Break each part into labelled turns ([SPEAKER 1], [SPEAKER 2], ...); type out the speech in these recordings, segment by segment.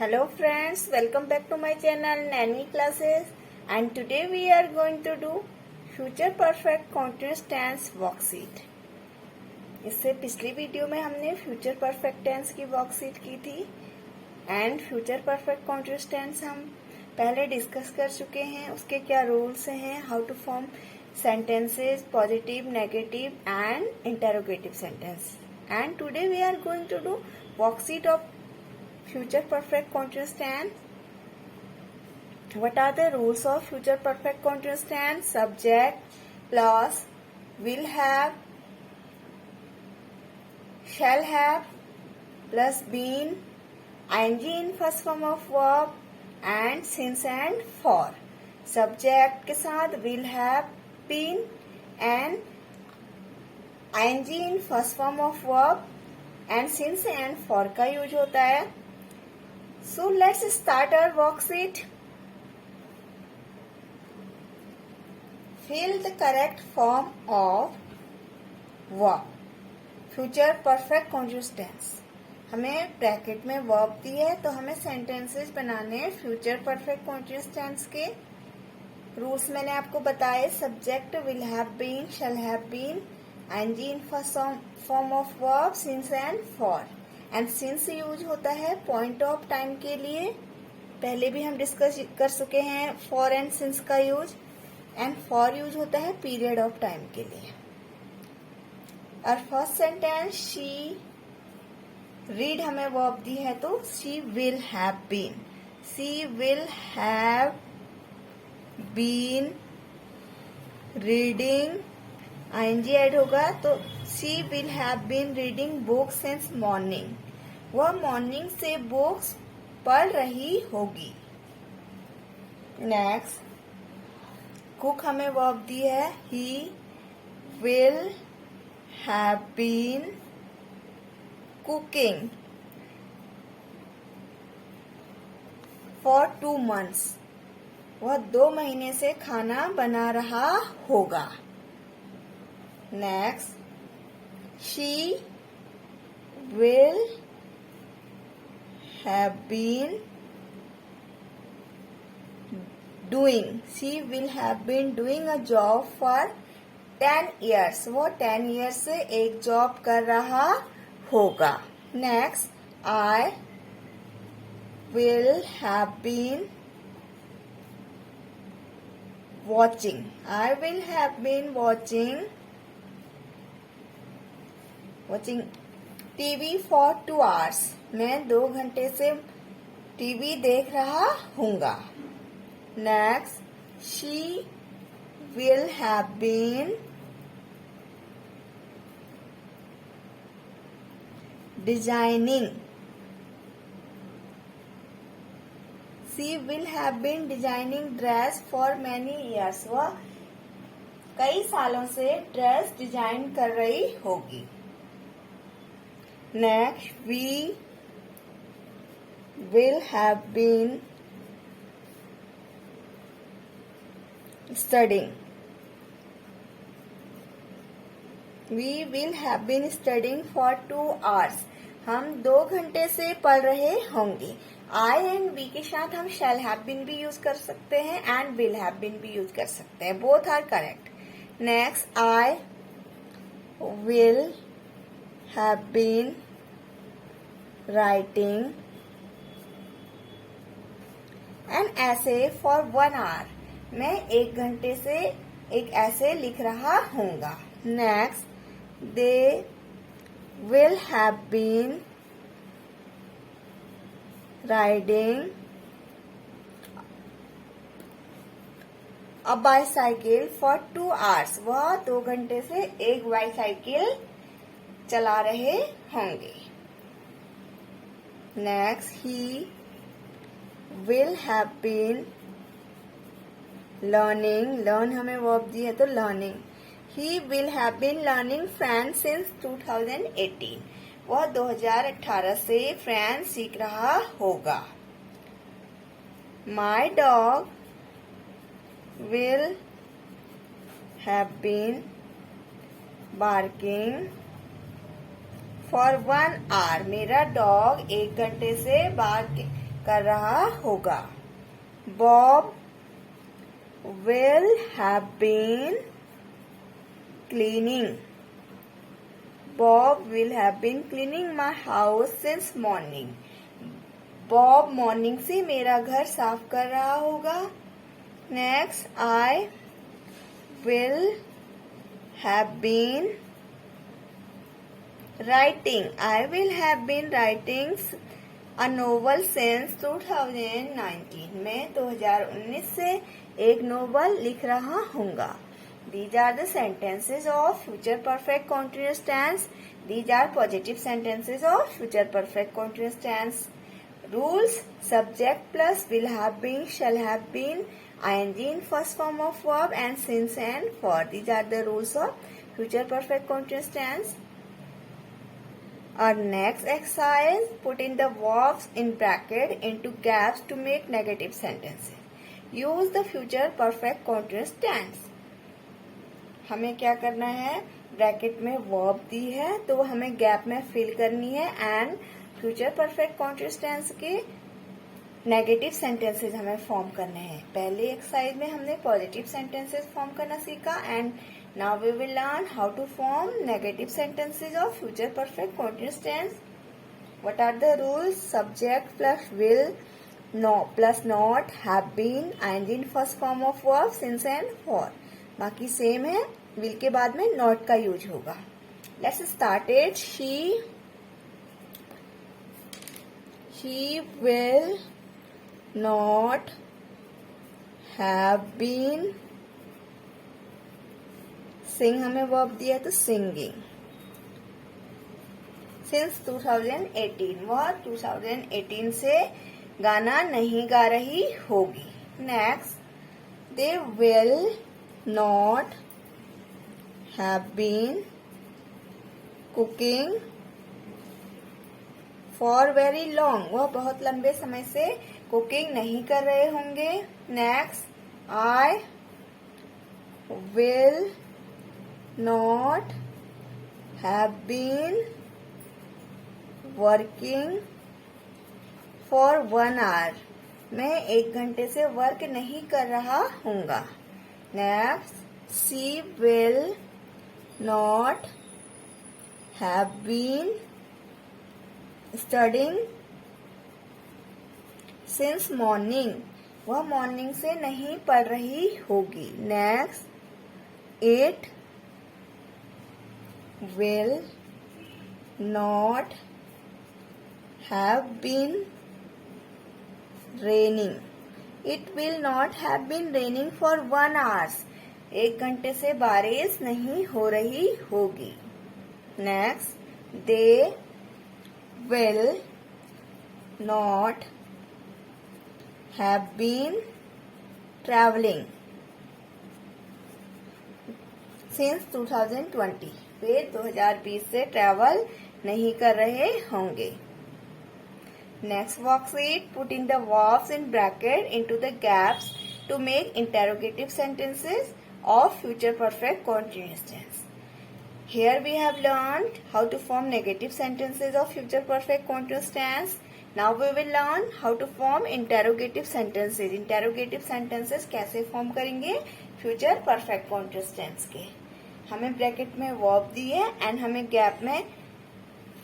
[SPEAKER 1] Hello friends, welcome back to my channel Nanny Classes, and today we are going to do Future Perfect Continuous Tense worksheet. इससे पिछली video में हमने future perfect tense की worksheet की थी and future perfect continuous tense हम पहले discuss कर चुके हैं. उसके क्या रूल्स हैं, how to form sentences, positive, negative and interrogative sentence. And today we are going to do worksheet of future perfect continuous tense. What are the rules of future perfect continuous tense? Subject plus will have, shall have plus been, ing in first form of verb and since and for. Subject के साथ will have, been and ing in first form of verb and since and for का use होता है. So let's start our worksheet. Fill the correct form of verb. Future perfect continuous tense. हमें bracket में verb दी है तो हमें sentences बनाने हैं फ्यूचर परफेक्ट कॉन्टिन्यूअस टेंस के. रूल्स मैंने आपको बताए. Subject will have been, shall have been, ING in first form of verb, since and for. And since use होता है पॉइंट ऑफ टाइम के लिए, पहले भी हम डिस्कस कर चुके हैं फॉर एंड सिंस का यूज. एंड फॉर यूज होता है पीरियड ऑफ टाइम के लिए. और फर्स्ट सेंटेंस शी, रीड हमें वर्ब दी है तो she will have been. She will have been reading, ING add होगा तो she will have been reading books since morning. वह मॉर्निंग से बुक्स पढ़ रही होगी. नेक्स्ट, कुक हमें वर्ब दी है. He will have been cooking for 2 months. वह 2 महीने से खाना बना रहा होगा. Next, she will have been doing, she will have been doing a job for 10 years. वो 10 years से एक जॉब कर रहा होगा. Next, I will have been watching. I will have been watching TV for 2 hours. मैं 2 घंटे से TV देख रहा हूँगा. Next, she will have been designing. She will have been designing dress for many years. वह कई सालों से ड्रेस डिजाइन कर रही होगी. Next, we will have been studying. We will have been studying for 2 hours. हम 2 घंटे से पढ़ रहे होंगे. आई एंड बी के साथ हम शैल हैव बीन भी यूज कर सकते हैं एंड विल हैव बीन भी यूज कर सकते हैं. Both are correct. Next, I will have been writing an essay for 1 hour. मैं 1 घंटे से एक ऐसे लिख रहा हूँगा. Next, they will have been riding a bicycle for 2 hours. वह 2 घंटे से एक बाईसाइकिल चला रहे होंगे. Next, he will have been learning. learn हमें वर्ब दी है तो learning. he will have been learning French since 2018. वह 2018 से फ्रेंच सीख रहा होगा. My dog will have been barking for 1 hour. मेरा डॉग 1 घंटे से कर रहा होगा। Bob will have been cleaning. Bob will have been cleaning my house since morning. Bob morning से मेरा घर साफ कर रहा होगा। Next, I will have been writing. I will have been writing a novel since 2019. मैं 2019 से एक नोवेल लिख रहा हूँगा। These are the sentences of future perfect continuous tense. These are positive sentences of future perfect continuous tense. Rules: subject plus will have been, shall have been, ing in first form of verb, and since and for. These are the rules of future perfect continuous tense. Our next exercise: put in the verbs in bracket into gaps to make negative sentences. Use the future perfect continuous tense. हमें क्या करना है, bracket में verb दी है तो हमें gap में फिल करनी है and future perfect continuous tense के नेगेटिव सेंटेंसेस हमें फॉर्म करने हैं। पहले एक्सरसाइज में हमने पॉजिटिव सेंटेंसेस फॉर्म करना सीखा and now we will learn how to form negative sentences of future perfect continuous tense. What are the rules? Subject plus will plus not, have been, ING in first form of verb, since and for. बाकी same है, will के बाद में not का use होगा। Let's start it. She will not have been sing, हमें verb दिया तो सिंगिंग, सिंस 2018। वह 2018 से गाना नहीं गा रही होगी। Next, they will not have been cooking for very long. वह बहुत लंबे समय से कुकिंग नहीं कर रहे होंगे। Next, I will not have been working for 1 hour। मैं 1 घंटे से वर्क नहीं कर रहा हूँगा। Next, she will not have been studying since morning. वह मॉर्निंग से नहीं पढ़ रही होगी। Next, it will not have been raining. It will not have been raining for 1 hour. 1 घंटे से बारिश नहीं हो रही होगी। Next, they will not have been traveling since 2020. वे 2020 से ट्रैवल नहीं कर रहे होंगे। Next worksheet, put in the verbs in bracket into the gaps to make interrogative sentences of future perfect continuous tense. Here we have learned how to form negative sentences of future perfect continuous tense. Now we will learn how to form interrogative sentences. Interrogative sentences कैसे form करेंगे future perfect continuous tense के। हमें bracket में verb दी है and हमें gap में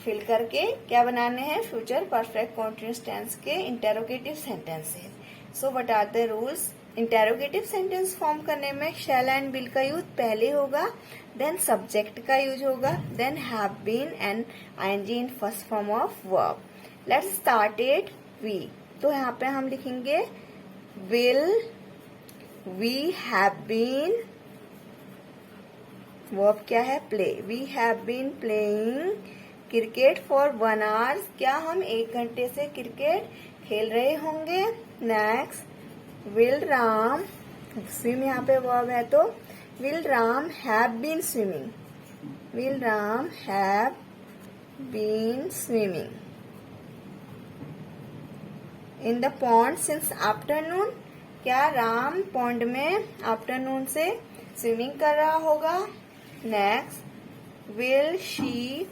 [SPEAKER 1] fill करके क्या बनाने हैं, फ्यूचर परफेक्ट कॉन्टिन्यूअस टेंस के interrogative sentences. So what are the rules? Interrogative sentence form करने में शैल एंड विल का यूज पहले होगा, देन सब्जेक्ट का यूज होगा, then have been and ING in first form of verb. Let's start it. We, तो यहाँ पे हम लिखेंगे will we have been, verb क्या है, play. We have been playing cricket for 1 hour। क्या हम 1 घंटे से क्रिकेट खेल रहे होंगे। नेक्स्ट, विल राम स्विम, यहाँ पे वर्ब है तो will Ram have been swimming. Will Ram have been swimming in the pond since afternoon. क्या राम पॉन्ड में आफ्टरनून से स्विमिंग कर रहा होगा। नेक्स्ट, विल शी,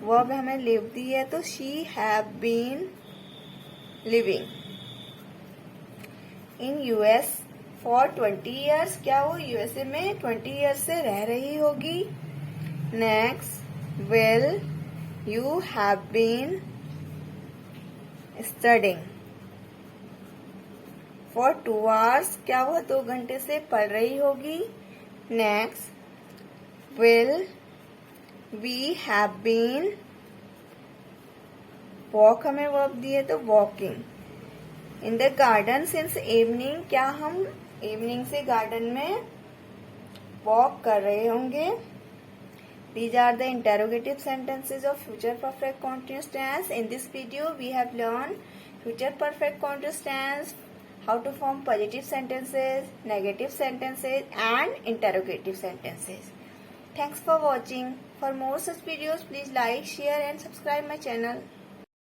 [SPEAKER 1] वर्ब हमें लिव दी है तो she have been living. In US for 20 years, क्या वो यूएसए में 20 years से रह रही होगी। Next, will you have been studying for 2 hours, क्या वह 2 घंटे से पढ़ रही होगी। Next, will we have been walk, हमें वर्ब दिए तो walking in the garden since evening, क्या हम इवनिंग से गार्डन में वॉक कर रहे होंगे। These are the interrogative sentences of future perfect continuous tense. In this video, we have learned future perfect continuous tense, how to form positive sentences, negative sentences, and interrogative sentences. Thanks for watching. For more such videos, please like, share, and subscribe my channel.